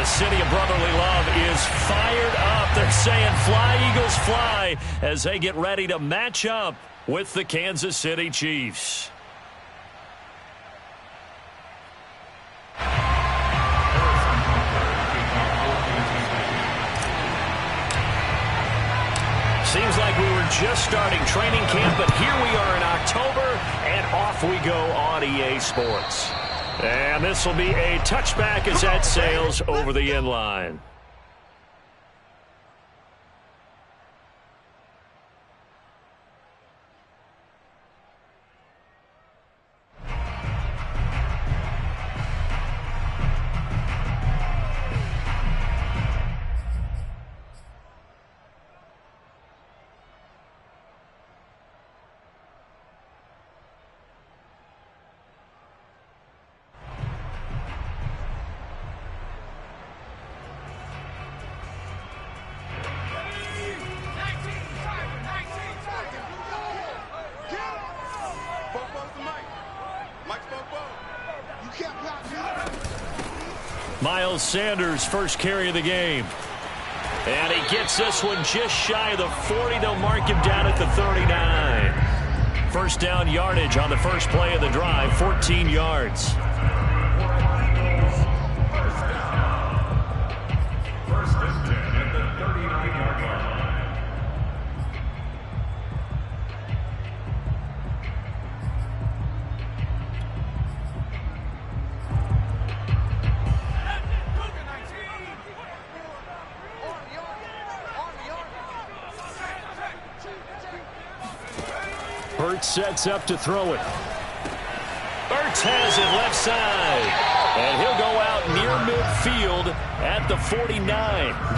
city of brotherly love is fired up. They're saying fly, Eagles, fly, as they get ready to match up with the Kansas City Chiefs. Seems like we were just starting training camp, but here we are in October, and off we go on EA Sports. And this will be a touchback as that sails over the end line. Miles Sanders, first carry of the game. And he gets this one just shy of the 40. They'll mark him down at the 39. First down yardage on the first play of the drive, 14 yards. First and 10 at the 39-yard line. Ertz sets up to throw it. Ertz has it left side. And he'll go out near midfield at the 49.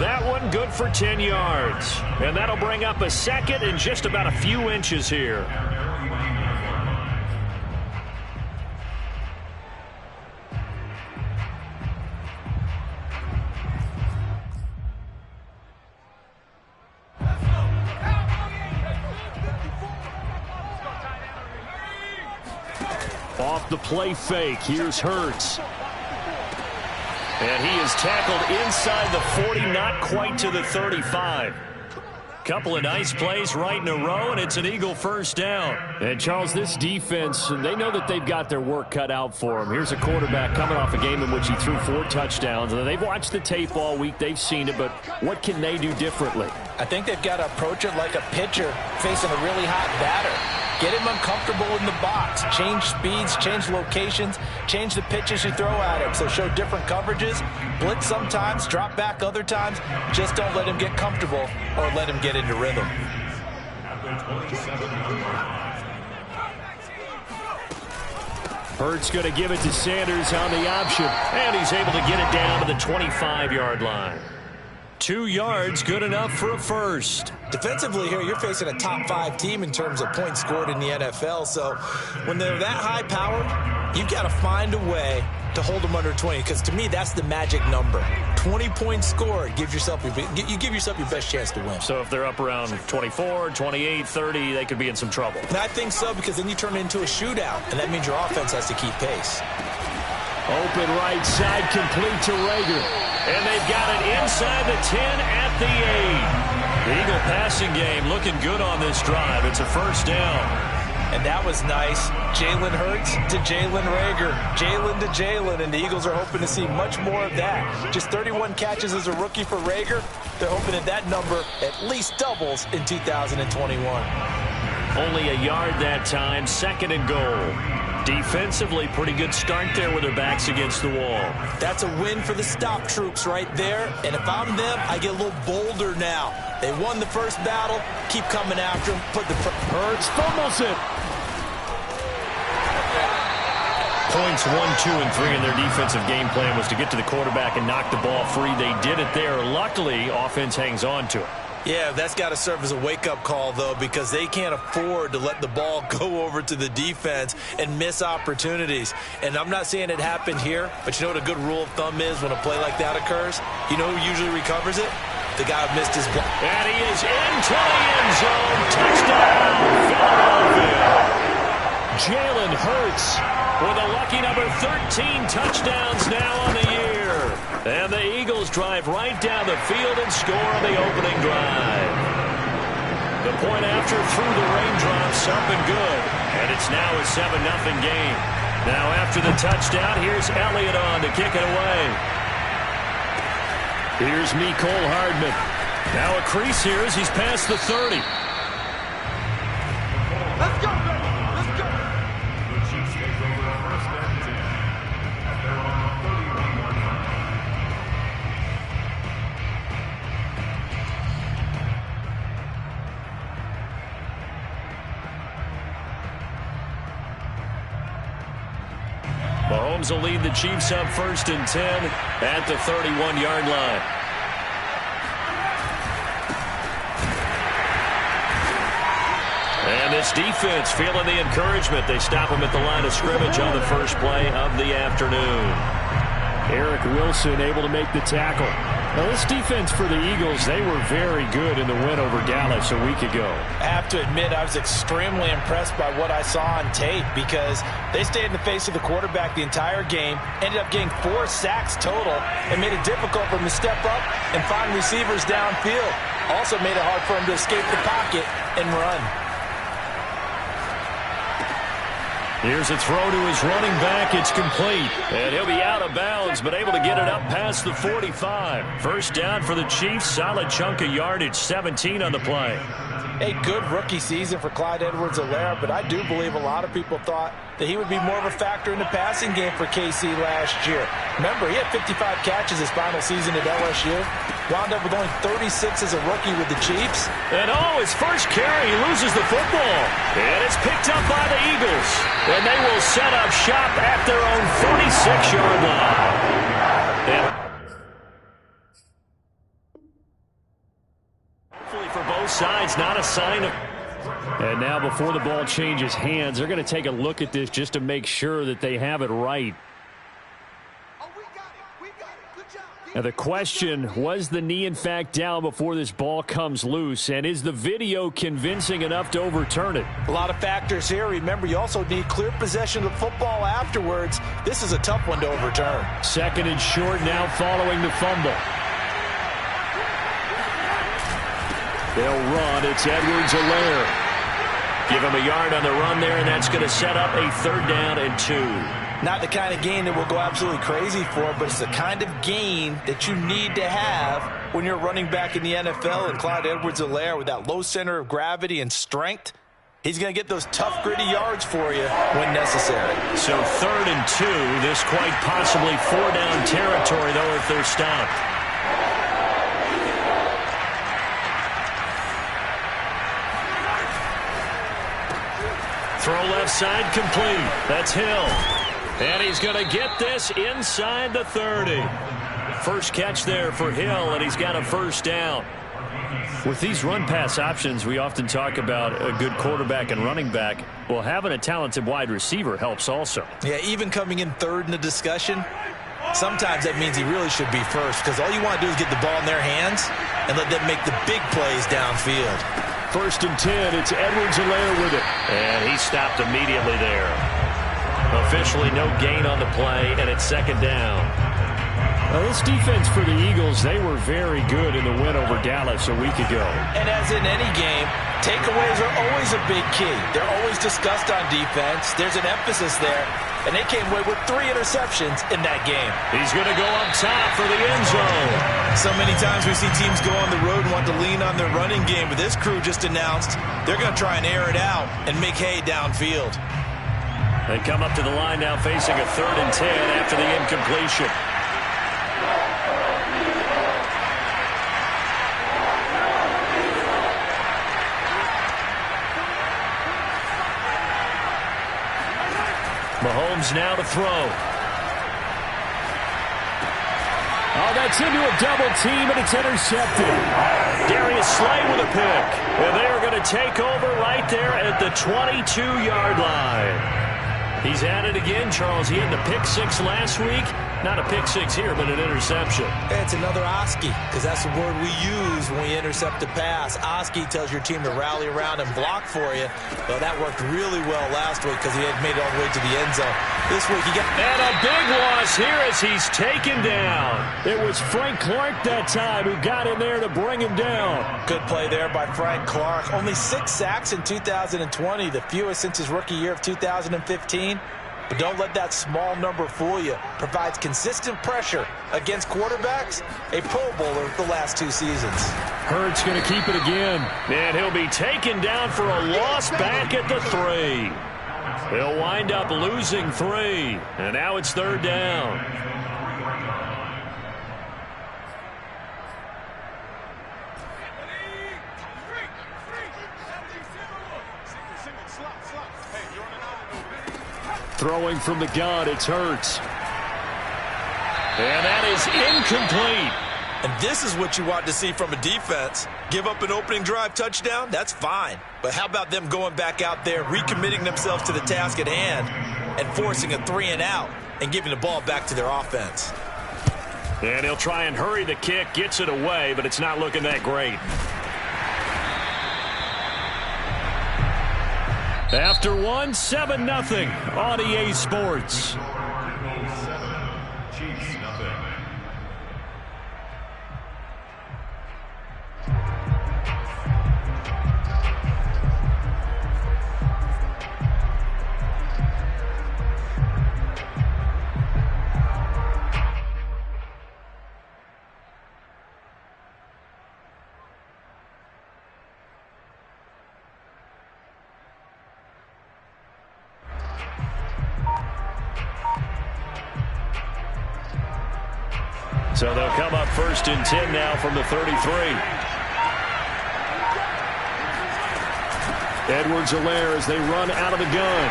That one good for 10 yards. And that'll bring up a second and just about a few inches here. Off the play fake, here's Hurts. And he is tackled inside the 40, not quite to the 35. Couple of nice plays right in a row, and it's an Eagle first down. And, Charles, this defense, they know that they've got their work cut out for them. Here's a quarterback coming off a game in which he threw 4 touchdowns. And they've watched the tape all week. They've seen it, but what can they do differently? I think they've got to approach it like a pitcher facing a really hot batter. Get him uncomfortable in the box. Change speeds, change locations, change the pitches you throw at him. So show different coverages. Blitz sometimes, drop back other times. Just don't let him get comfortable or let him get into rhythm. Hurts going to give it to Sanders on the option. And he's able to get it down to the 25-yard line. 2 yards, good enough for a first. Defensively here, you're facing a top 5 team in terms of points scored in the NFL. So when they're that high-powered, you've got to find a way to hold them under 20. Because to me, that's the magic number. 20 points scored, you give yourself your best chance to win. So if they're up around 24, 28, 30, they could be in some trouble. And I think so, because then you turn it into a shootout, and that means your offense has to keep pace. Open right side, complete to Reagor. And they've got it inside the 10 at the 8. The Eagle passing game looking good on this drive. It's a first down. And that was nice. Jalen Hurts to Jalen Reagor. Jalen to Jalen. And the Eagles are hoping to see much more of that. Just 31 catches as a rookie for Reagor. They're hoping that that number at least doubles in 2021. Only a yard that time. Second and goal. Defensively, pretty good start there with their backs against the wall. That's a win for the stop troops right there. And if I'm them, I get a little bolder now. They won the first battle. Keep coming after them. Hurts fumbles it. Points 1, 2, and 3 in their defensive game plan was to get to the quarterback and knock the ball free. They did it there. Luckily, offense hangs on to it. Yeah, that's got to serve as a wake-up call, though, because they can't afford to let the ball go over to the defense and miss opportunities. And I'm not saying it happened here, but you know what a good rule of thumb is when a play like that occurs? You know who usually recovers it? The guy who missed his block. And he is into the end zone. Touchdown, Philadelphia. Jalen Hurts with a lucky number 13 touchdowns now on the year. And the Eagles drive right down the field and score on the opening drive. The point after through the raindrops, up and good. And it's now a 7-0 game. Now after the touchdown, here's Elliott on to kick it away. Here's Mecole Hardman. Now a crease here as he's past the 30. Let's go, baby. Let's go. The Chiefs take over first and 10 at their own 31-yard line. Mahomes will lead the Chiefs up first and 10 at the 31-yard line. And this defense feeling the encouragement. They stop him at the line of scrimmage on the first play of the afternoon. Eric Wilson able to make the tackle. Now this defense for the Eagles, they were very good in the win over Dallas a week ago. I have to admit, I was extremely impressed by what I saw on tape because they stayed in the face of the quarterback the entire game, ended up getting 4 sacks total, and made it difficult for him to step up and find receivers downfield. Also made it hard for him to escape the pocket and run. Here's a throw to his running back. It's complete. And he'll be out of bounds, but able to get it up past the 45. First down for the Chiefs. Solid chunk of yardage. 17 on the play. A good rookie season for Clyde Edwards-Helaire, but I do believe a lot of people thought that he would be more of a factor in the passing game for KC last year. Remember, he had 55 catches his final season at LSU. Wound up with only 36 as a rookie with the Chiefs. And his first carry, he loses the football. And it's picked up by the Eagles. And they will set up shop at their own 46-yard line. Hopefully for both sides, not a sign of... And now before the ball changes hands, they're going to take a look at this just to make sure that they have it right. Now the question, was the knee in fact down before this ball comes loose? And is the video convincing enough to overturn it? A lot of factors here. Remember, you also need clear possession of the football afterwards. This is a tough one to overturn. Second and short now following the fumble. They'll run. It's Edwards-Helaire. Give him a yard on the run there, and that's going to set up a 3rd down and 2. Not the kind of gain that we'll go absolutely crazy for, but it's the kind of gain that you need to have when you're running back in the NFL. And Clyde Edwards-Helaire, with that low center of gravity and strength, he's going to get those tough, gritty yards for you when necessary. So 3rd and 2. This quite possibly 4-down territory, though, if they're stopped. Throw left side complete. That's Hill. And he's going to get this inside the 30. First catch there for Hill, and he's got a first down. With these run-pass options, we often talk about a good quarterback and running back. Well, having a talented wide receiver helps also. Yeah, even coming in 3rd in the discussion, sometimes that means he really should be first, because all you want to do is get the ball in their hands and let them make the big plays downfield. First and 10, it's Edwards-Helaire with it. And he stopped immediately there. Officially no gain on the play, and it's 2nd down. Well, this defense for the Eagles, they were very good in the win over Dallas a week ago. And as in any game, takeaways are always a big key. They're always discussed on defense. There's an emphasis there. And they came away with 3 interceptions in that game. He's going to go up top for the end zone. So many times we see teams go on the road and want to lean on their running game, but this crew just announced they're going to try and air it out and make hay downfield. They come up to the line now facing a 3rd and 10 after the incompletion. Mahomes now to throw. Oh, that's into a double team, and it's intercepted. Darius Slay with a pick. And they are going to take over right there at the 22-yard line. He's at it again, Charles. He had the pick 6 last week. Not a pick six here, but an interception. It's another Oski, because that's the word we use when we intercept a pass. Oski tells your team to rally around and block for you. Well, that worked really well last week because he had made it all the way to the end zone. This week he got... And a big loss here as he's taken down. It was Frank Clark that time who got in there to bring him down. Good play there by Frank Clark. Only 6 sacks in 2020, the fewest since his rookie year of 2015. But don't let that small number fool you. Provides consistent pressure against quarterbacks. A Pro Bowler the last 2 seasons. Hurts going to keep it again. And he'll be taken down for a loss back at the 3. He'll wind up losing 3. And now it's 3rd down. Throwing from the gun, it's Hurts. And that is incomplete. And this is what you want to see from a defense. Give up an opening drive touchdown, that's fine. But how about them going back out there, recommitting themselves to the task at hand, and forcing a 3 and out, and giving the ball back to their offense. And he'll try and hurry the kick, gets it away, but it's not looking that great. After 1, 7-0 on EA Sports. Chiefs, nothing. So they'll come up 1st and 10 now from the 33. Edwards-Helaire as they run out of the gun.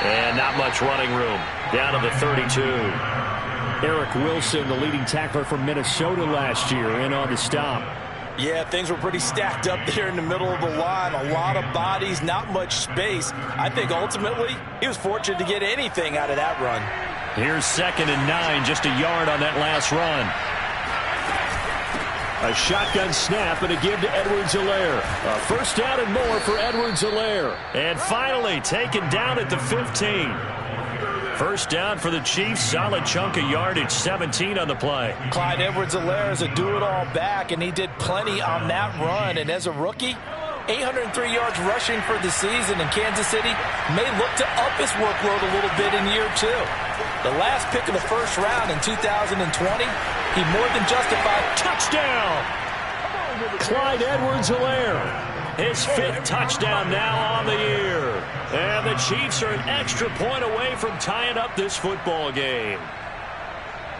And not much running room. Down to the 32. Eric Wilson, the leading tackler from Minnesota last year, in on the stop. Yeah, things were pretty stacked up there in the middle of the line. A lot of bodies, not much space. I think ultimately he was fortunate to get anything out of that run. Here's 2nd and 9, just a yard on that last run. A shotgun snap and a give to Edwards-Helaire. A 1st down and more for Edwards-Helaire. And finally taken down at the 15. 1st down for the Chiefs. Solid chunk of yardage, 17 on the play. Clyde Edwards-Helaire is a do-it-all back, and he did plenty on that run. And as a rookie, 803 yards rushing for the season, and Kansas City may look to up his workload a little bit in year 2. The last pick of the 1st round in 2020, he more than justified. Touchdown! Clyde Edwards-Helaire. His 5th touchdown now on the year. And the Chiefs are an extra point away from tying up this football game.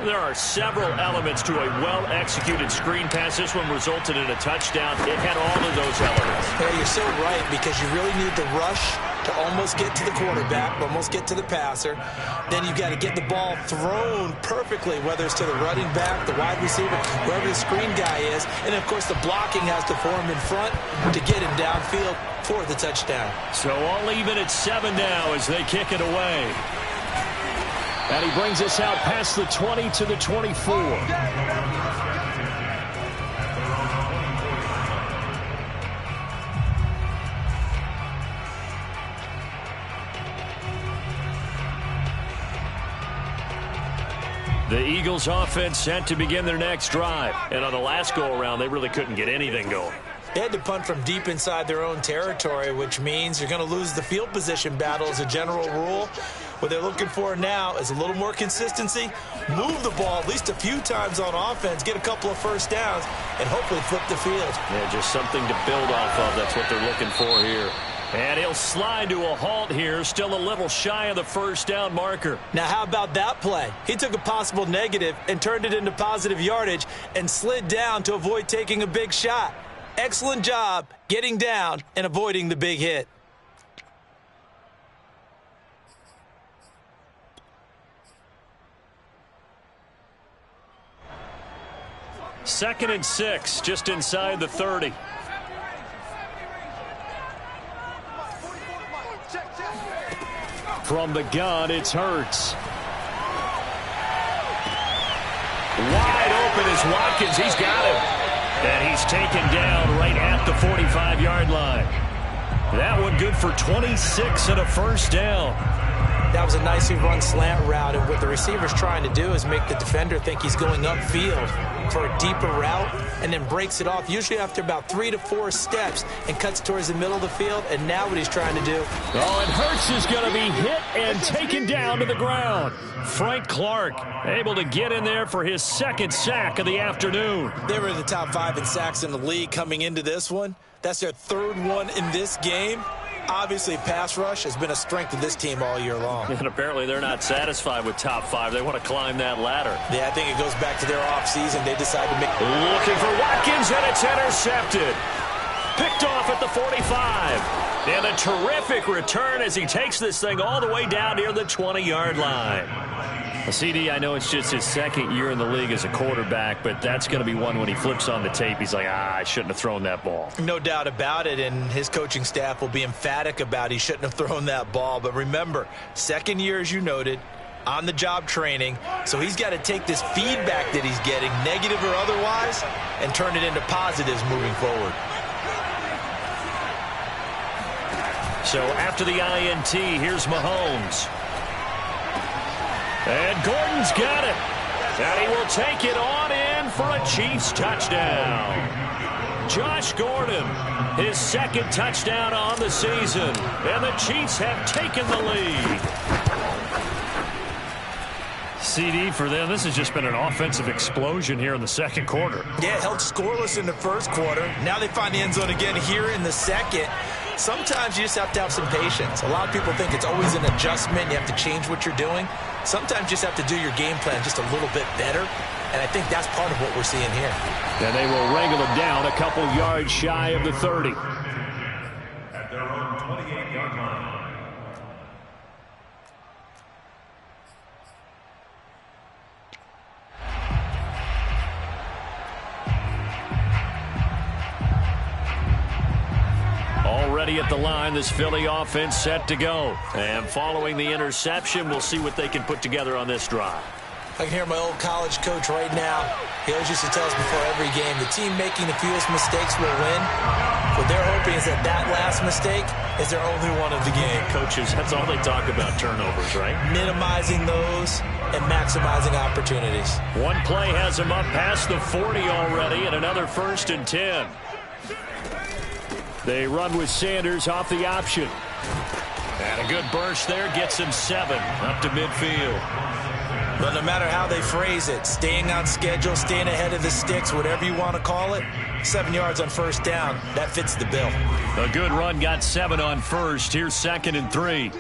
There are several elements to a well-executed screen pass. This one resulted in a touchdown. It had all of those elements. Yeah, you're so right, because you really need the rush to almost get to the quarterback, almost get to the passer. Then you've got to get the ball thrown perfectly, whether it's to the running back, the wide receiver, wherever the screen guy is. And, of course, the blocking has to form in front to get him downfield for the touchdown. So all even at 7 now as they kick it away. And he brings us out past the 20 to the 24. The Eagles offense set to begin their next drive. And on the last go-around, they really couldn't get anything going. They had to punt from deep inside their own territory, which means you're going to lose the field position battle as a general rule. What they're looking for now is a little more consistency, move the ball at least a few times on offense, get a couple of 1st downs, and hopefully flip the field. Yeah, just something to build off of. That's what they're looking for here. And he'll slide to a halt here, still a little shy of the 1st down marker. Now, how about that play? He took a possible negative and turned it into positive yardage and slid down to avoid taking a big shot. Excellent job getting down and avoiding the big hit. Second and 6, just inside the 30. From the gun, it's Hurts. Wide open is Watkins. He's got him. And he's taken down right at the 45-yard line. That one good for 26 and a first down. That was a nicely run slant route, and what the receiver's trying to do is make the defender think he's going upfield for a deeper route and then breaks it off, usually after about 3 to 4 steps, and cuts towards the middle of the field. And now what he's trying to do. Oh, and Hurts is going to be hit and taken down to the ground. Frank Clark able to get in there for his second sack of the afternoon. They were in the top 5 in sacks in the league coming into this one. That's their third one in this game. Obviously, pass rush has been a strength of this team all year long. And apparently they're not satisfied with top 5. They want to climb that ladder. Yeah, I think it goes back to their offseason. They decided to make... Looking for Watkins, and it's intercepted. Picked off at the 45. And a terrific return as he takes this thing all the way down near the 20-yard line. CD, I know it's just his second year in the league as a quarterback, but that's going to be one when he flips on the tape. He's like, I shouldn't have thrown that ball. No doubt about it, and his coaching staff will be emphatic about he shouldn't have thrown that ball. But remember, second year, as you noted, on-the-job training, so he's got to take this feedback that he's getting, negative or otherwise, and turn it into positives moving forward. So after the INT, here's Mahomes. And Gordon's got it. And he will take it on in for a Chiefs touchdown. Josh Gordon, his second touchdown on the season. And the Chiefs have taken the lead. CD for them, this has just been an offensive explosion here in the second quarter. Yeah, held scoreless in the first quarter. Now they find the end zone again here in the second. Sometimes you just have to have some patience. A lot of people think it's always an adjustment. You have to change what you're doing. Sometimes you just have to do your game plan just a little bit better. And I think that's part of what we're seeing here. And they will wrangle him down a couple yards shy of the 30. At their own 28-yard line. Already at the line, this Philly offense set to go. And following the interception, we'll see what they can put together on this drive. I can hear my old college coach right now. He always used to tell us before every game, the team making the fewest mistakes will win. What they're hoping is that that last mistake is their only one of the game. Coaches, that's all they talk about, turnovers, right? Minimizing those and maximizing opportunities. One play has them up past the 40 already, and another 1st and 10. They run with Sanders off the option. And a good burst there gets him 7 up to midfield. But no matter how they phrase it, staying on schedule, staying ahead of the sticks, whatever you want to call it, 7 yards on first down, that fits the bill. A good run got 7 on first. Here's 2nd and 3.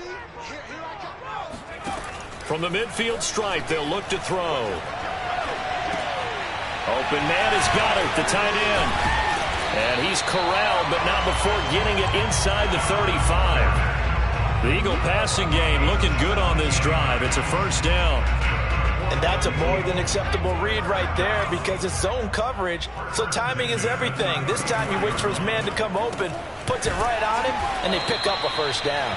From the midfield stripe, they'll look to throw. Open man has got it, the tight end. And he's corralled, but not before getting it inside the 35. The Eagle passing game looking good on this drive. It's a first down. And that's a more than acceptable read right there because it's zone coverage, so timing is everything. This time he waits for his man to come open, puts it right on him, and they pick up a first down.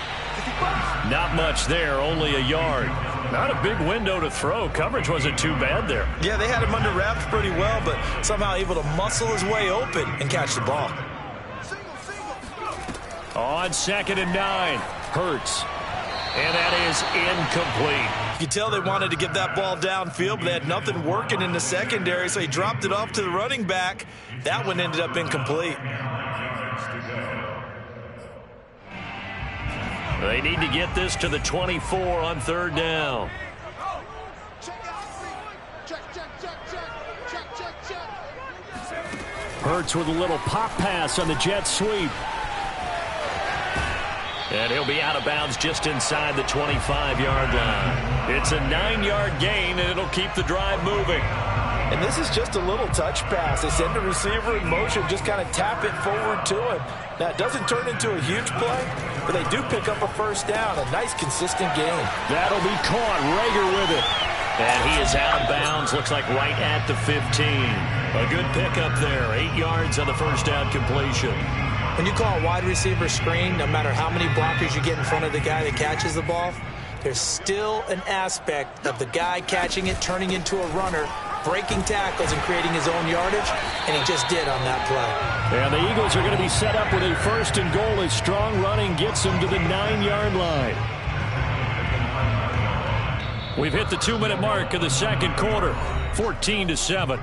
Not much there, only a yard. Not a big window to throw. Coverage wasn't too bad there. Yeah, they had him under wraps pretty well, but somehow able to muscle his way open and catch the ball. On 2nd and 9, Hurts. And that is incomplete. You could tell they wanted to get that ball downfield, but they had nothing working in the secondary, so he dropped it off to the running back. That one ended up incomplete. They need to get this to the 24 on 3rd down. Hurts with a little pop pass on the jet sweep. And he'll be out of bounds just inside the 25-yard line. It's a 9-yard gain, and it'll keep the drive moving. And this is just a little touch pass. They send the receiver in motion, just kind of tap it forward to him. Now, it doesn't turn into a huge play, but they do pick up a first down. A nice, consistent game. That'll be caught. Rager with it. And he is out of bounds. Looks like right at the 15. A good pickup there. 8 yards on the first down completion. When you call a wide receiver screen, no matter how many blockers you get in front of the guy that catches the ball, there's still an aspect of the guy catching it, turning into a runner, breaking tackles and creating his own yardage, and he just did on that play. And the Eagles are going to be set up with a 1st and goal as strong running gets them to the 9-yard line. We've hit the 2-minute mark of the second quarter, 14-7.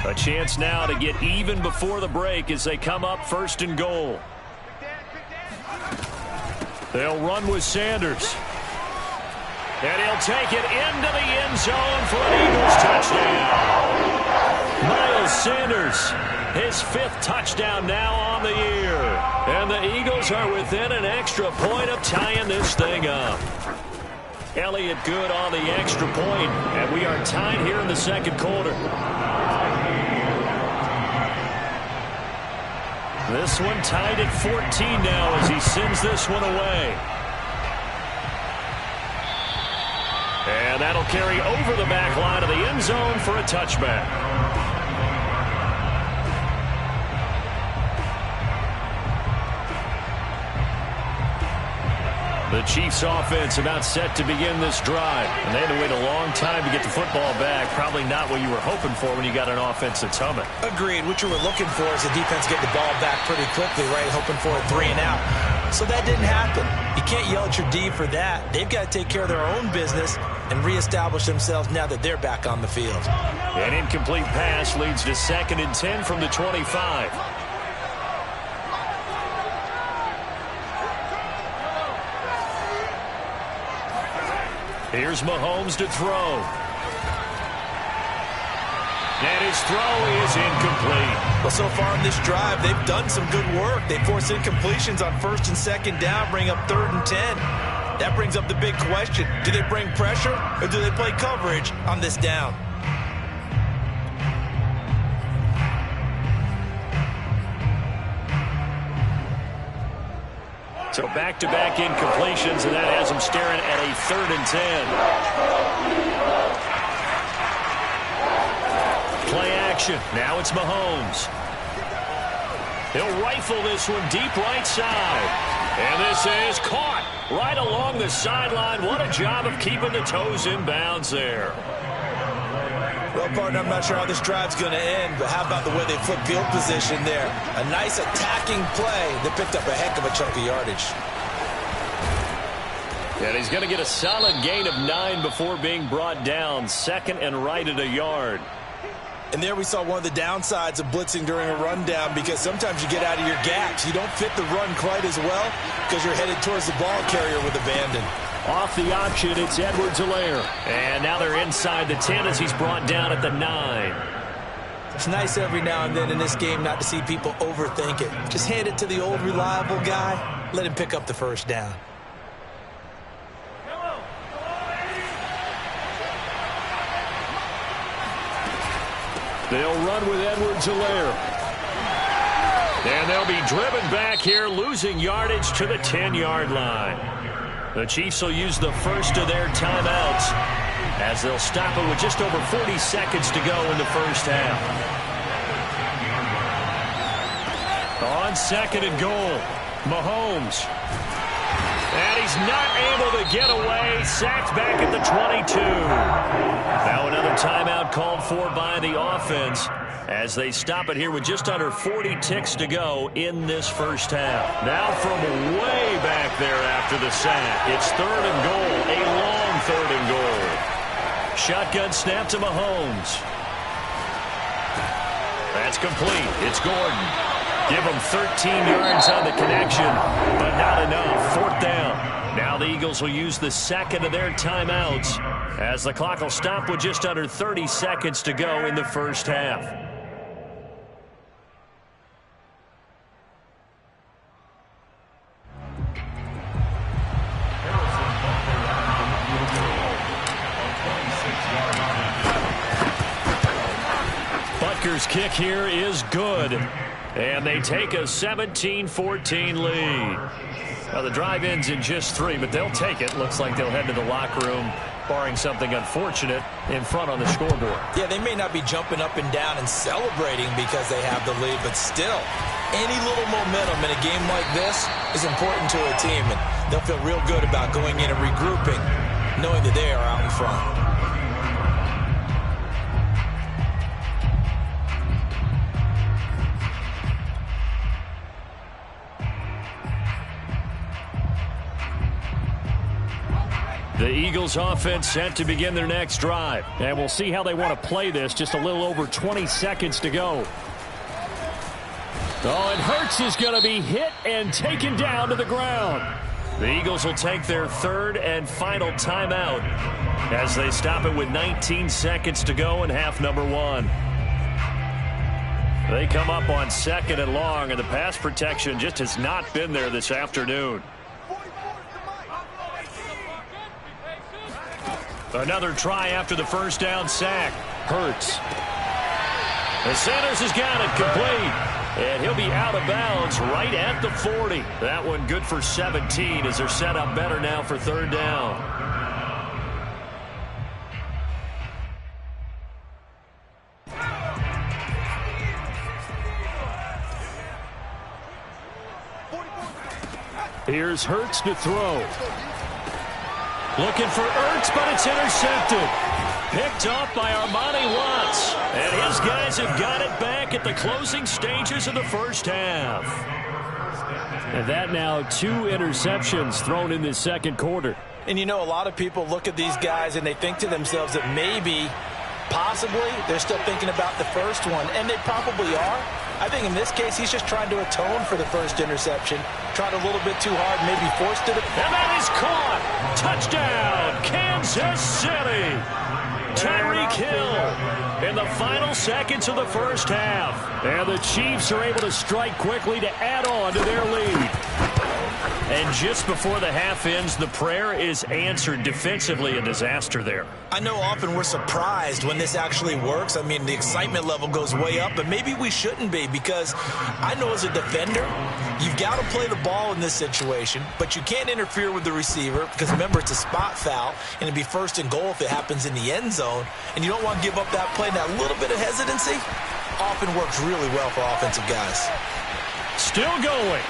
A chance now to get even before the break as they come up 1st and goal. They'll run with Sanders. And he'll take it into the end zone for an Eagles touchdown. Miles Sanders, his 5th touchdown now on the year. And the Eagles are within an extra point of tying this thing up. Elliott good on the extra point, and we are tied here in the second quarter. This one tied at 14 now as he sends this one away. And that'll carry over the back line of the end zone for a touchback. The Chiefs offense about set to begin this drive. And they had to wait a long time to get the football back. Probably not what you were hoping for when you got an offense that's humming. Agreed. What you were looking for is the defense get the ball back pretty quickly, right? Hoping for a 3 and out. So that didn't happen. You can't yell at your D for that. They've got to take care of their own business and reestablish themselves now that they're back on the field. An incomplete pass leads to 2nd and 10 from the 25. Here's Mahomes to throw. And his throw is incomplete. Well, so far in this drive, they've done some good work. They force incompletions on 1st and 2nd down, bring up 3rd and 10. That brings up the big question. Do they bring pressure or do they play coverage on this down? So back-to-back incompletions, and that has them staring at a 3rd and 10. Play action. Now it's Mahomes. He'll rifle this one deep right side. And this is caught right along the sideline. What a job of keeping the toes in bounds there. Well, partner, I'm not sure how this drive's going to end, but how about the way they flip field position there? A nice attacking play that picked up a heck of a chunk of yardage. And he's going to get a solid gain of 9 before being brought down. 2nd and right at a yard. And there we saw one of the downsides of blitzing during a rundown, because sometimes you get out of your gaps. You don't fit the run quite as well because you're headed towards the ball carrier with abandon. Off the option, it's Edwards-Helaire. And now they're inside the 10 as he's brought down at the 9. It's nice every now and then in this game not to see people overthink it. Just hand it to the old reliable guy. Let him pick up the 1st down. They'll run with Edwards-Helaire. And they'll be driven back here, losing yardage to the 10-yard line. The Chiefs will use the first of their timeouts as they'll stop it with just over 40 seconds to go in the first half. On 2nd and goal, Mahomes. And he's not able to get away. Sacked back at the 22. Now another timeout called for by the offense as they stop it here with just under 40 ticks to go in this first half. Now from way back there after the sack, it's 3rd and goal, a long 3rd and goal. Shotgun snap to Mahomes. That's complete. It's Gordon. Give him 13 yards on the connection, but not enough. 4th down. Now the Eagles will use the 2nd of their timeouts as the clock will stop with just under 30 seconds to go in the first half. Butker's kick here is good. And they take a 17-14 lead. Now the drive ends in just 3, but they'll take it. Looks like they'll head to the locker room, barring something unfortunate, in front on the scoreboard. Yeah, they may not be jumping up and down and celebrating because they have the lead, but still, any little momentum in a game like this is important to a team, and they'll feel real good about going in and regrouping, knowing that they are out in front. Eagles offense set to begin their next drive. And we'll see how they want to play this. Just a little over 20 seconds to go. Oh, and Hurts is going to be hit and taken down to the ground. The Eagles will take their third and final timeout as they stop it with 19 seconds to go in half number one. They come up on second and long, and the pass protection just has not been there this afternoon. Another try after the first down sack. Hurts. And Sanders has got it complete. And he'll be out of bounds right at the 40. That one good for 17 as they're set up better now for third down. Here's Hurts to throw. Looking for Ertz, but it's intercepted. Picked off by Armani Watts. And his guys have got it back at the closing stages of the first half. And that now 2 interceptions thrown in this second quarter. And you know, a lot of people look at these guys and they think to themselves that maybe, possibly, they're still thinking about the first one. And they probably are. I think in this case, he's just trying to atone for the first interception. Tried a little bit too hard, maybe forced it. And that is caught. Touchdown, Kansas City. Tyreek Hill in the final seconds of the first half. And the Chiefs are able to strike quickly to add on to their lead. And just before the half ends, the prayer is answered. Defensively, a disaster there. I know often we're surprised when this actually works. I mean, the excitement level goes way up, but maybe we shouldn't be, because I know as a defender, you've got to play the ball in this situation, but you can't interfere with the receiver because, remember, it's a spot foul, and it'd be first and goal if it happens in the end zone, and you don't want to give up that play. That little bit of hesitancy often works really well for offensive guys. Still going.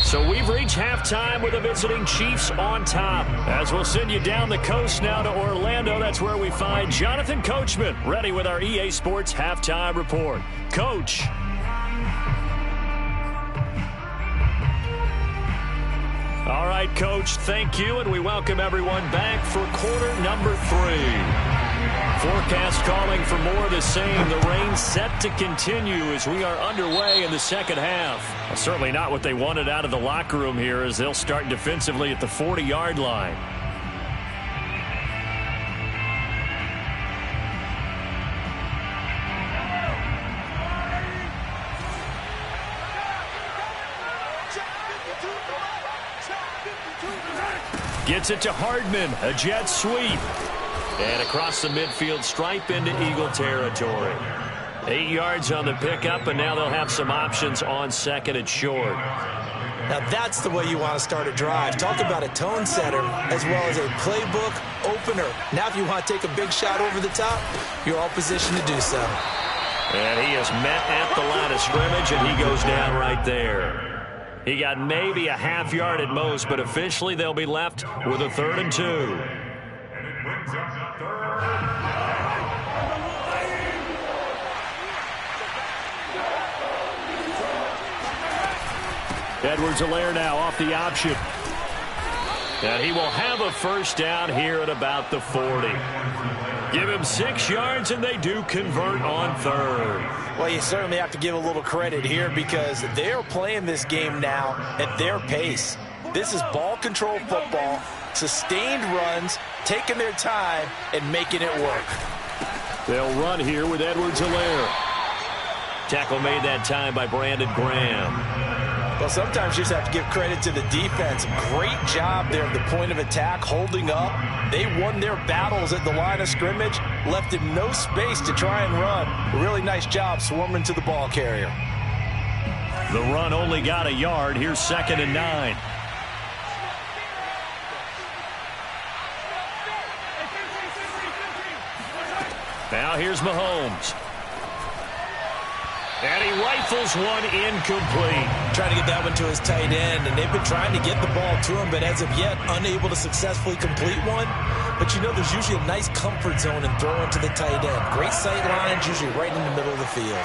So we've reached halftime with the visiting Chiefs on top. As we'll send you down the coast now to Orlando, that's where we find Jonathan Coachman ready with our EA Sports Halftime Report. Coach. All right, Coach, thank you, and we welcome everyone back for quarter number 3. Forecast calling for more of the same. The rain set to continue as we are underway in the second half. Well, certainly not what they wanted out of the locker room here, as they'll start defensively at the 40-yard line. Gets it to Hardman, a jet sweep. And across the midfield stripe into Eagle territory. 8 yards on the pickup, and now they'll have some options on second and short. Now that's the way you want to start a drive. Talk about a tone setter as well as a playbook opener. Now if you want to take a big shot over the top, you're all positioned to do so. And he is met at the line of scrimmage, and he goes down right there. He got maybe a half yard at most, but officially they'll be left with a 3rd and 2. Edwards-Helaire now off the option. And he will have a first down here at about the 40. Give him 6 yards, and they do convert on 3rd. Well, you certainly have to give a little credit here because they're playing this game now at their pace. This is ball control football, sustained runs, taking their time, and making it work. They'll run here with Edwards-Helaire. Tackle made that time by Brandon Graham. Well, sometimes you just have to give credit to the defense. Great job there at the point of attack, holding up. They won their battles at the line of scrimmage, left him no space to try and run. A really nice job swarming to the ball carrier. The run only got a yard. Here's 2nd and 9. Now here's Mahomes. And he rifles one incomplete. Trying to get that one to his tight end, and they've been trying to get the ball to him, but as of yet, unable to successfully complete one. But you know there's usually a nice comfort zone in throwing to the tight end. Great sight lines, usually right in the middle of the field.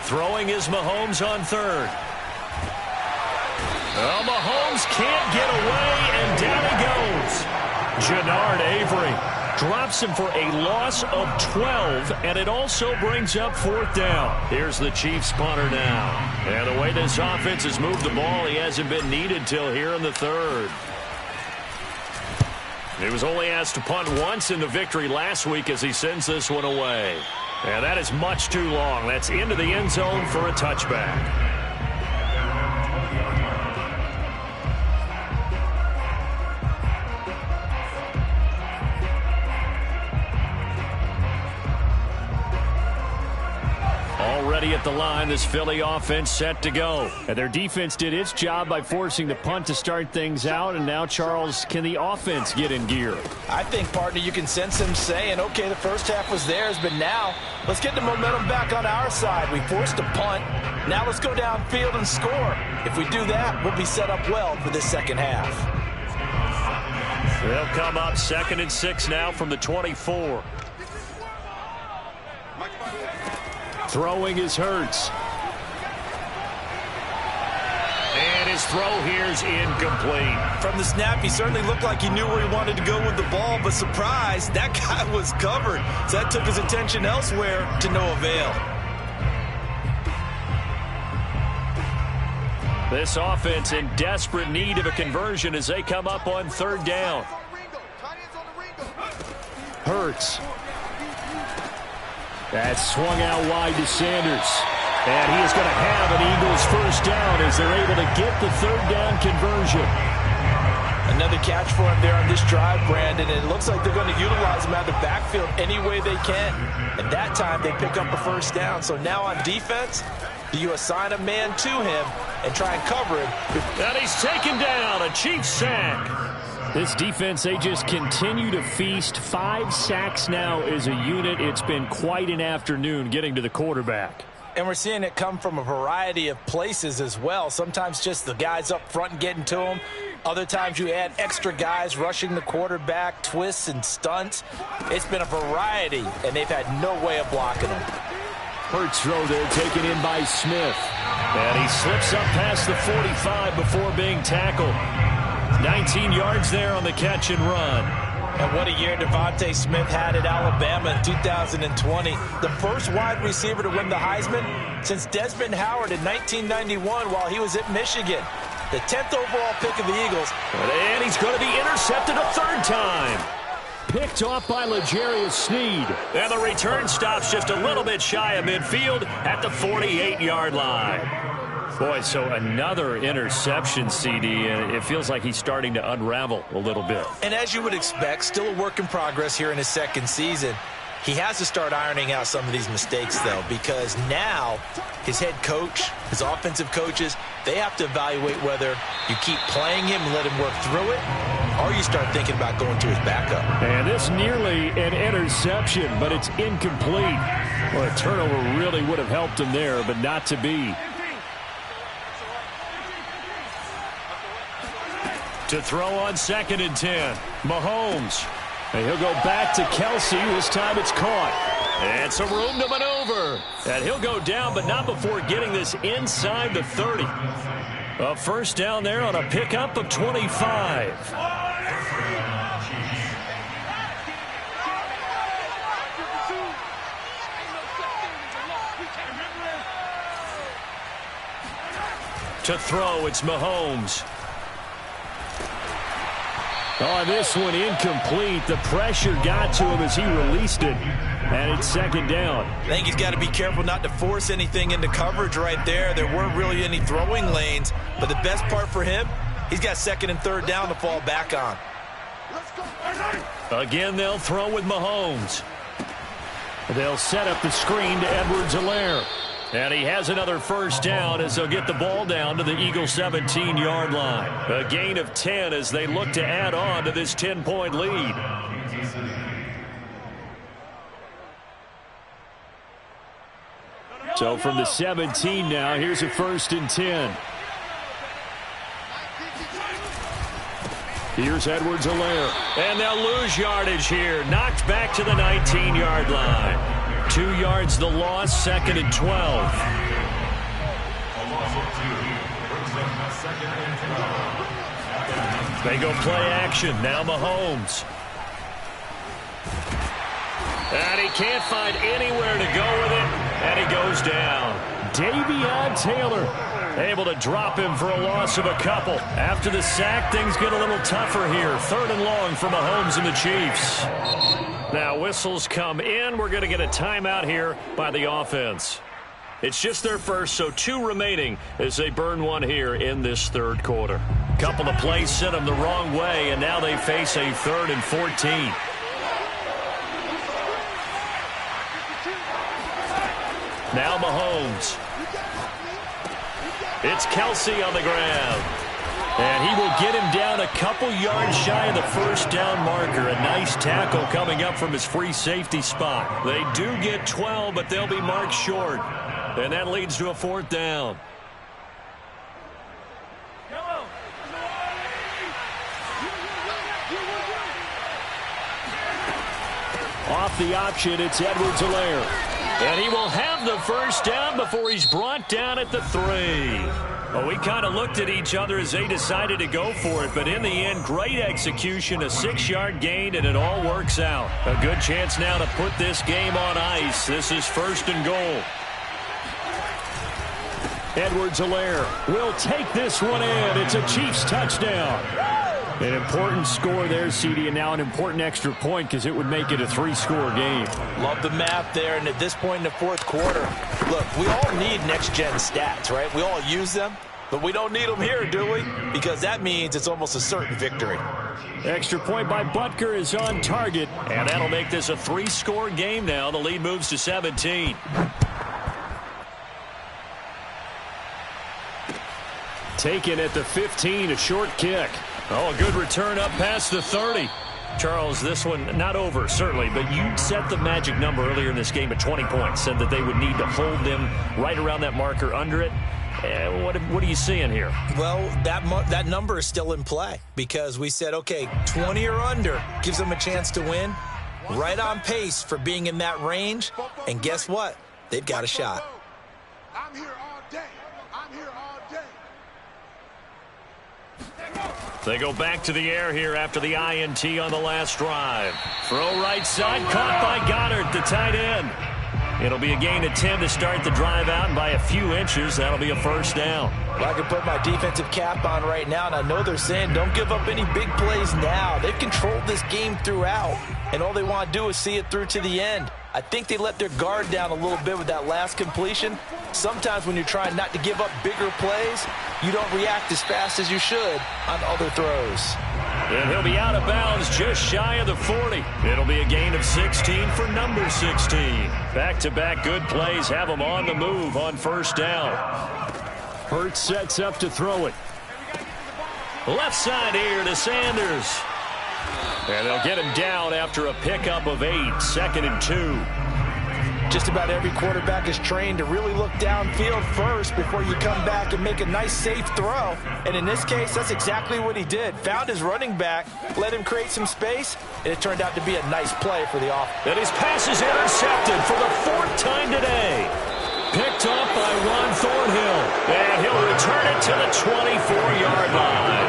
Throwing is Mahomes on third. Well, Mahomes can't get away, and down he goes. Jannard Avery drops him for a loss of 12, and it also brings up fourth down. Here's the Chiefs punter now. And the way this offense has moved the ball, he hasn't been needed till here in the third. He was only asked to punt once in the victory last week as he sends this one away. And that is much too long. That's into the end zone for a touchback. Already at the line, this Philly offense set to go. And their defense did its job by forcing the punt to start things out. And now, Charles, can the offense get in gear? I think, partner, you can sense him saying, okay, the first half was theirs, but now let's get the momentum back on our side. We forced a punt. Now let's go downfield and score. If we do that, we'll be set up well for this second half. They'll come up 2nd and 6 now from the 24. Throwing is Hurts. And his throw here is incomplete. From the snap, he certainly looked like he knew where he wanted to go with the ball, but surprise, that guy was covered. So that took his attention elsewhere to no avail. This offense in desperate need of a conversion as they come up on third down. Hurts. That's swung out wide to Sanders. And he is going to have an Eagles first down as they're able to get the third down conversion. Another catch for him there on this drive, Brandon, and it looks like they're going to utilize him out of the backfield any way they can. And that time they pick up a first down. So now on defense, do you assign a man to him and try and cover him? And he's taken down, a Chiefs sack. This defense, they just continue to feast. 5 sacks now as a unit. It's been quite an afternoon getting to the quarterback. And we're seeing it come from a variety of places as well. Sometimes just the guys up front and getting to him. Other times you add extra guys rushing the quarterback, twists and stunts. It's been a variety, and they've had no way of blocking him. Hurts throw there taken in by Smith. And he slips up past the 45 before being tackled. 19 yards there on the catch and run. And what a year Devontae Smith had at Alabama in 2020. The first wide receiver to win the Heisman since Desmond Howard in 1991 while he was at Michigan. The 10th overall pick of the Eagles. And he's going to be intercepted a third time. Picked off by L'Jarius Sneed. And the return stops just a little bit shy of midfield at the 48-yard line. Boy, so another interception, CD, and it feels like he's starting to unravel a little bit. And as you would expect, still a work in progress here in his second season. He has to start ironing out some of these mistakes, though, because now his head coach, his offensive coaches, they have to evaluate whether you keep playing him and let him work through it, or you start thinking about going to his backup. And this nearly an interception, but it's incomplete. Well, a turnover really would have helped him there, but not to be. To throw on 2nd and 10, Mahomes. And he'll go back to Kelsey. This time it's caught. And some room to maneuver. And he'll go down, but not before getting this inside the 30. A first down there on a pickup of 25. To throw, it's Mahomes. Oh, this one incomplete. The pressure got to him as he released it. And it's 2nd down. I think he's got to be careful not to force anything into coverage right there. There weren't really any throwing lanes. But the best part for him, he's got 2nd and 3rd down to fall back on. Again, they'll throw with Mahomes. They'll set up the screen to Edwards-Helaire. And he has another first down as they'll get the ball down to the Eagles' 17-yard line. A gain of 10 as they look to add on to this 10-point lead. So from the 17 now, here's a 1st and 10. Here's Edwards-Helaire. And they'll lose yardage here. Knocked back to the 19-yard line. 2 yards the loss, 2nd and 12. loss of 2 brings up a 2nd and 12. They go play action. Now Mahomes. And he can't find anywhere to go with it. And he goes down. Davion Taylor able to drop him for a loss of a couple. After the sack, things get a little tougher here. 3rd and long for Mahomes and the Chiefs. Now whistles come in. We're going to get a timeout here by the offense. It's just their first, so 2 remaining as they burn one here in this 3rd quarter. Couple of plays sent them the wrong way, and now they face a 3rd and 14. Now Mahomes. It's Kelsey on the ground. And he will get him down a couple yards shy of the first down marker. A nice tackle coming up from his free safety spot. They do get 12, but they'll be marked short. And that leads to a 4th down. Off the option, it's Edwards-Helaire. And he will have the first down before he's brought down at the 3. Well, we kind of looked at each other as they decided to go for it, but in the end, great execution, a 6-yard gain, and it all works out. A good chance now to put this game on ice. This is 1st and goal. Edwards-Helaire will take this one in. It's a Chiefs touchdown. An important score there, CD, and now an important extra point because it would make it a 3-score game. Love the math there, and at this point in the 4th quarter, look, we all need next-gen stats, right? We all use them, but we don't need them here, do we? Because that means it's almost a certain victory. Extra point by Butker is on target, and that'll make this a 3-score game now. The lead moves to 17. Taken at the 15, a short kick. Oh, a good return up past the 30. Charles, this one not over, certainly, but you set the magic number earlier in this game at 20 points, said that they would need to hold them right around that marker under it. What are you seeing here? Well, that number is still in play because we said, okay, 20 or under gives them a chance to win. Right on pace for being in that range, and guess what? They've got a shot. I'm here all day. I'm here all day. They go back to the air here after the INT on the last drive. Throw right side, caught by Goddard, the tight end. It'll be a gain of 10 to start the drive out, and by a few inches, that'll be a 1st down. Well, I can put my defensive cap on right now, and I know they're saying don't give up any big plays now. They've controlled this game throughout, and all they want to do is see it through to the end. I think they let their guard down a little bit with that last completion. Sometimes when you're trying not to give up bigger plays, you don't react as fast as you should on other throws. And he'll be out of bounds just shy of the 40. It'll be a gain of 16 for number 16. Back-to-back good plays have him on the move on 1st down. Hurts sets up to throw it. Left side here to Sanders. And they'll get him down after a pickup of 8, 2nd and 2. Just about every quarterback is trained to really look downfield first before you come back and make a nice, safe throw. And in this case, that's exactly what he did. Found his running back, let him create some space, and it turned out to be a nice play for the offense. And his pass is intercepted for the 4th time today. Picked up by Ron Thornhill. And he'll return it to the 24-yard line.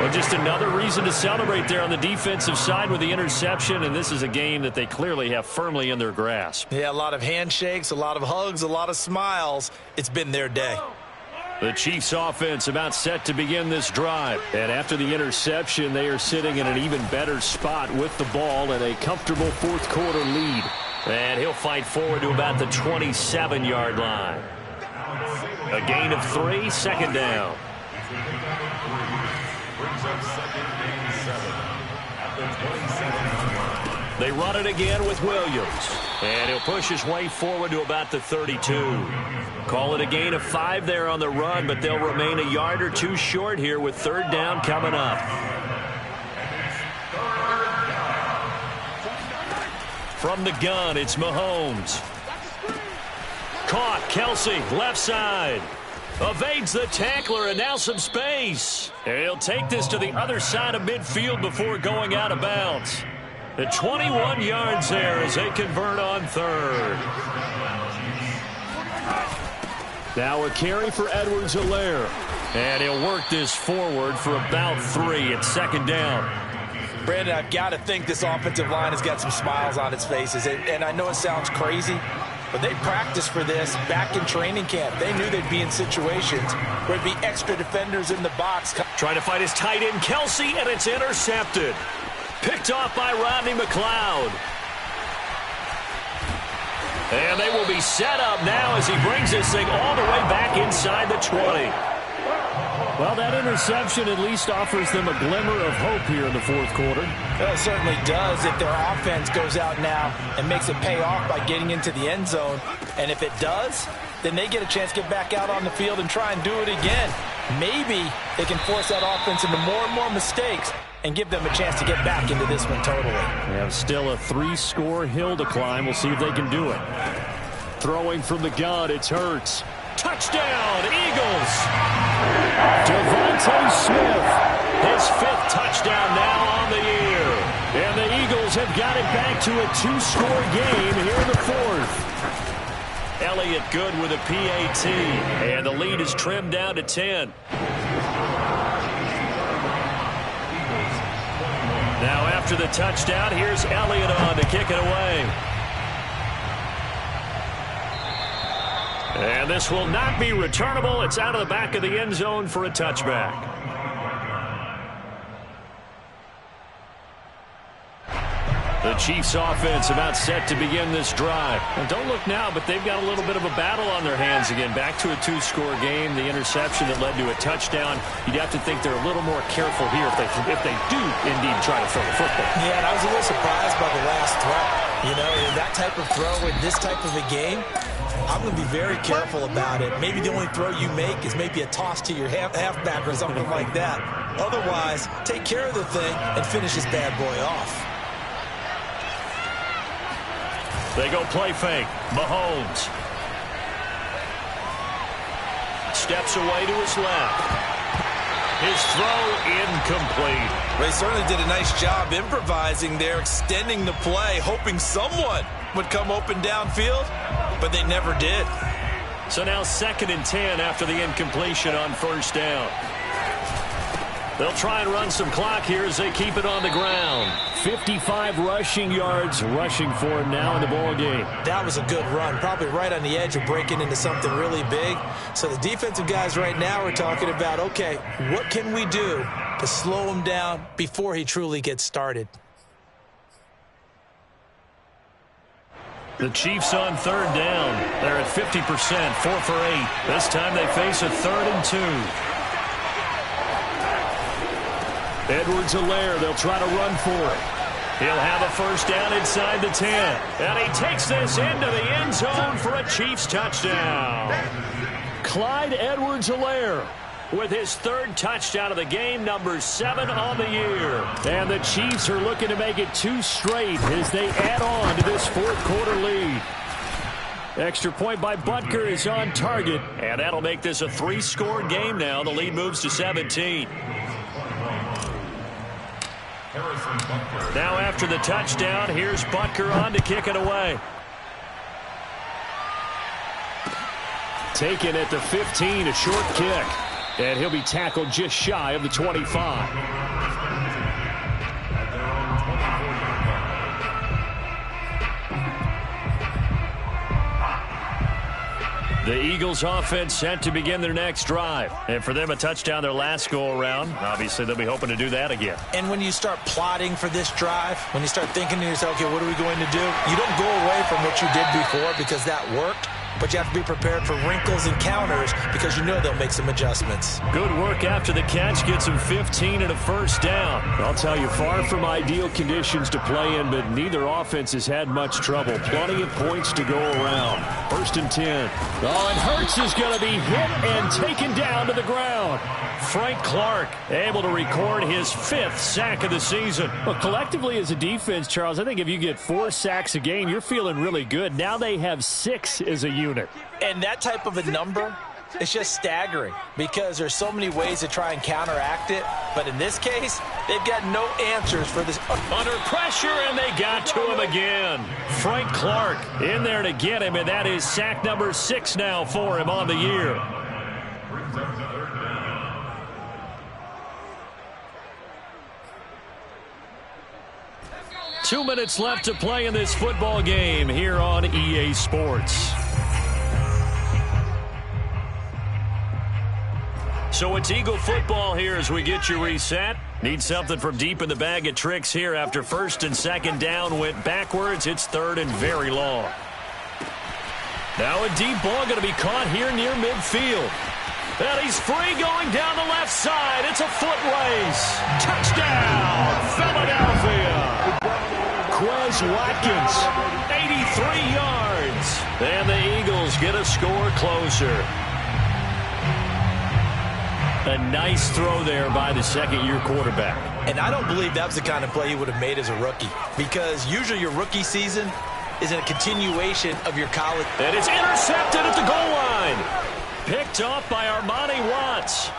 Well, just another reason to celebrate there on the defensive side with the interception, and this is a game that they clearly have firmly in their grasp. Yeah, a lot of handshakes, a lot of hugs, a lot of smiles. It's been their day. The Chiefs offense about set to begin this drive. And after the interception, they are sitting in an even better spot with the ball and a comfortable 4th quarter lead. And he'll fight forward to about the 27-yard line. A gain of 3, 2nd down. They run it again with Williams. And he'll push his way forward to about the 32. Call it a gain of 5 there on the run, but they'll remain a yard or 2 short here with 3rd down coming up. From the gun, it's Mahomes. Caught, Kelsey, left side. Evades the tackler, and now some space. And he'll take this to the other side of midfield before going out of bounds. The 21 yards there as they convert on 3rd. Now a carry for Edwards-Helaire. And he'll work this forward for about 3. It's second down. Brandon, I've got to think this offensive line has got some smiles on its faces. And I know it sounds crazy, but they practiced for this back in training camp. They knew they'd be in situations where there'd be extra defenders in the box. Trying to fight his tight end, Kelsey, and it's intercepted. Picked off by Rodney McLeod. And they will be set up now as he brings this thing all the way back inside the 20. Well, that interception at least offers them a glimmer of hope here in the fourth quarter. Well, it certainly does if their offense goes out now and makes it pay off by getting into the end zone. And if it does, then they get a chance to get back out on the field and try and do it again. Maybe they can force that offense into more and more mistakes and give them a chance to get back into this one totally. They have still a 3-score hill to climb. We'll see if they can do it. Throwing from the gun, it's Hurts. Touchdown, Eagles! Devontae Smith, his 5th touchdown now on the year. And the Eagles have got it back to a 2-score game here in the 4th. Elliott good with a PAT. And the lead is trimmed down to 10. Now after the touchdown, here's Elliott on to kick it away. And this will not be returnable. It's out of the back of the end zone for a touchback. The Chiefs offense about set to begin this drive. And don't look now, but they've got a little bit of a battle on their hands again. Back to a 2-score game. The interception that led to a touchdown. You'd have to think they're a little more careful here if they do indeed try to throw the football. Yeah, and I was a little surprised by the last throw. You know, in that type of throw in this type of a game, I'm going to be very careful about it. Maybe the only throw you make is maybe a toss to your halfback or something like that. Otherwise, take care of the thing and finish this bad boy off. They go play fake. Mahomes. Steps away to his left. His throw incomplete. They certainly did a nice job improvising there, extending the play, hoping someone would come open downfield, but they never did. So now 2nd and 10 after the incompletion on 1st down. They'll try and run some clock here as they keep it on the ground. 55 rushing yards rushing for him now in the ball game. That was a good run, probably right on the edge of breaking into something really big. So the defensive guys right now are talking about, okay, what can we do to slow him down before he truly gets started? The Chiefs on 3rd down. They're at 50%, 4 for 8. This time they face a 3rd and 2. Edwards-Helaire, they'll try to run for it. He'll have a 1st down inside the 10. And he takes this into the end zone for a Chiefs touchdown. Clyde Edwards-Helaire with his 3rd touchdown of the game, number 7 on the year. And the Chiefs are looking to make it 2 straight as they add on to this 4th quarter lead. Extra point by Butker is on target. And that'll make this a 3-score game now. The lead moves to 17. Now after the touchdown, here's Butker on to kick it away. Taken at the 15, a short kick. And he'll be tackled just shy of the 25. The Eagles offense set to begin their next drive. And for them, a touchdown their last go-around. Obviously, they'll be hoping to do that again. And when you start plotting for this drive, when you start thinking to yourself, okay, what are we going to do? You don't go away from what you did before because that worked. But you have to be prepared for wrinkles and counters because you know they'll make some adjustments. Good work after the catch. Gets him 15 and a 1st down. I'll tell you, far from ideal conditions to play in, but neither offense has had much trouble. Plenty of points to go around. 1st and 10. Oh, and Hurts is going to be hit and taken down to the ground. Frank Clark able to record his 5th sack of the season. Well, collectively as a defense, Charles, I think if you get 4 sacks a game, you're feeling really good. Now they have 6 as a unit. And that type of a number It's just staggering because there's so many ways to try and counteract it. But in this case, they've got no answers for this. Under pressure, and they got to him again. Frank Clark in there to get him, and that is sack number 6 now for him on the year. 2 minutes left to play in this football game here on EA Sports. So it's Eagle football here as we get you reset. Need something from deep in the bag of tricks here after first and second down went backwards. It's third and very long. Now a deep ball going to be caught here near midfield. And he's free going down the left side. It's a foot race. Touchdown, Philadelphia. Quez Watkins, 83 yards. And the Eagles get a score closer. A nice throw there by the second-year quarterback. And I don't believe that was the kind of play he would have made as a rookie, because usually your rookie season is a continuation of your college. And it's intercepted at the goal line. Picked off by Armani Watts.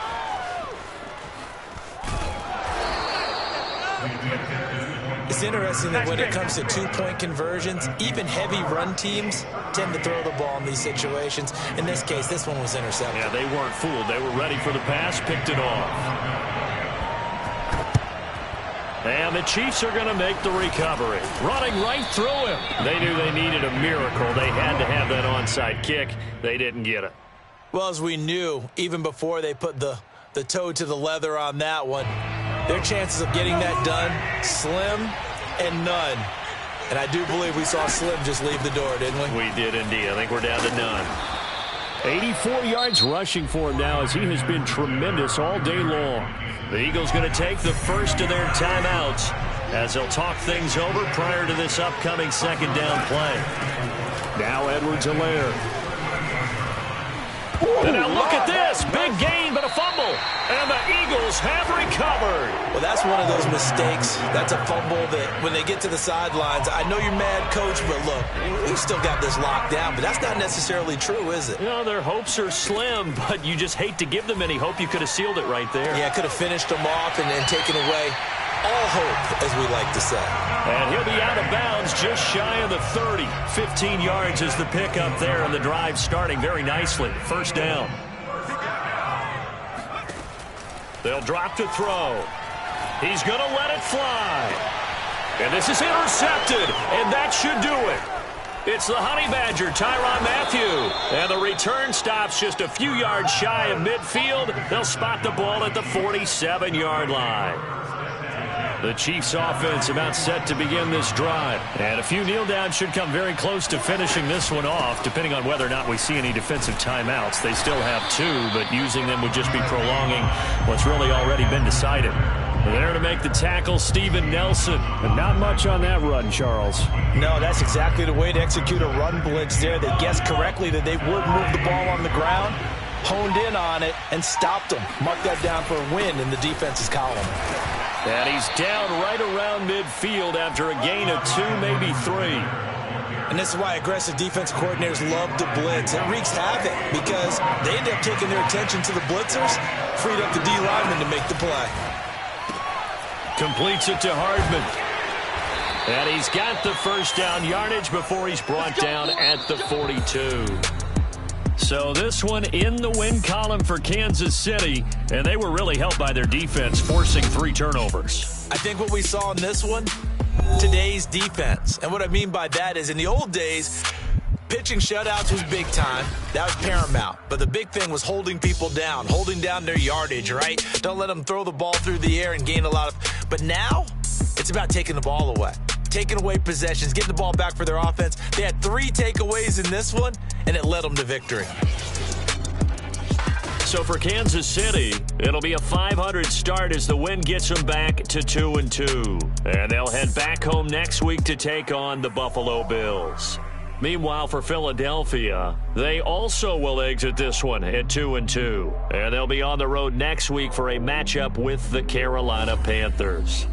It's interesting that when it comes to two-point conversions, even heavy run teams tend to throw the ball in these situations. In this case, this one was intercepted. Yeah, they weren't fooled. They were ready for the pass, picked it off. And the Chiefs are going to make the recovery. Running right through him. They knew they needed a miracle. They had to have that onside kick. They didn't get it. Well, as we knew, even before they put the toe to the leather on that one, their chances of getting that done, slim and none. And I do believe we saw Slim just leave the door, didn't we? We did indeed. I think we're down to none. 84 yards rushing for him now as he has been tremendous all day long. The Eagles going to take the first of their timeouts as they'll talk things over prior to this upcoming second down play. Now Edwards-Helaire. And now look at this. Big gain, but a fumble. And the Eagles have recovered. Well, that's one of those mistakes. That's a fumble that when they get to the sidelines, I know you're mad, Coach, but look, we've still got this locked down. But that's not necessarily true, is it? You know, their hopes are slim, but you just hate to give them any hope. You could have sealed it right there. Yeah, could have finished them off and taken away all hope, as we like to say. And he'll be out of bounds just shy of the 30. 15 yards is the pickup there, and the drive starting very nicely. First down. They'll drop to throw. He's going to let it fly. And this is intercepted, and that should do it. It's the Honey Badger, Tyrann Mathieu. And the return stops just a few yards shy of midfield. They'll spot the ball at the 47-yard line. The Chiefs offense about set to begin this drive. And a few kneel downs should come very close to finishing this one off, depending on whether or not we see any defensive timeouts. They still have 2, but using them would just be prolonging what's really already been decided. There to make the tackle, Steven Nelson. And not much on that run, Charles. No, that's exactly the way to execute a run blitz there. They guessed correctly that they would move the ball on the ground, honed in on it, and stopped them. Mark that down for a win in the defense's column. And he's down right around midfield after a gain of 2, maybe 3. And this is why aggressive defensive coordinators love to blitz. It wreaks havoc because they end up taking their attention to the blitzers, freed up the D lineman to make the play. Completes it to Hardman. And he's got the first down yardage before he's brought down at the 42. So this one in the win column for Kansas City, and they were really helped by their defense, forcing 3 turnovers. I think what we saw in this one, today's defense. And what I mean by that is in the old days, pitching shutouts was big time. That was paramount. But the big thing was holding people down, holding down their yardage, right? Don't let them throw the ball through the air and gain a lot of... But now, it's about taking the ball away. Taking away possessions, getting the ball back for their offense. They had 3 takeaways in this one, and it led them to victory. So for Kansas City, it'll be a .500 start as the win gets them back to 2-2. And they'll head back home next week to take on the Buffalo Bills. Meanwhile, for Philadelphia, they also will exit this one at 2-2. And they'll be on the road next week for a matchup with the Carolina Panthers.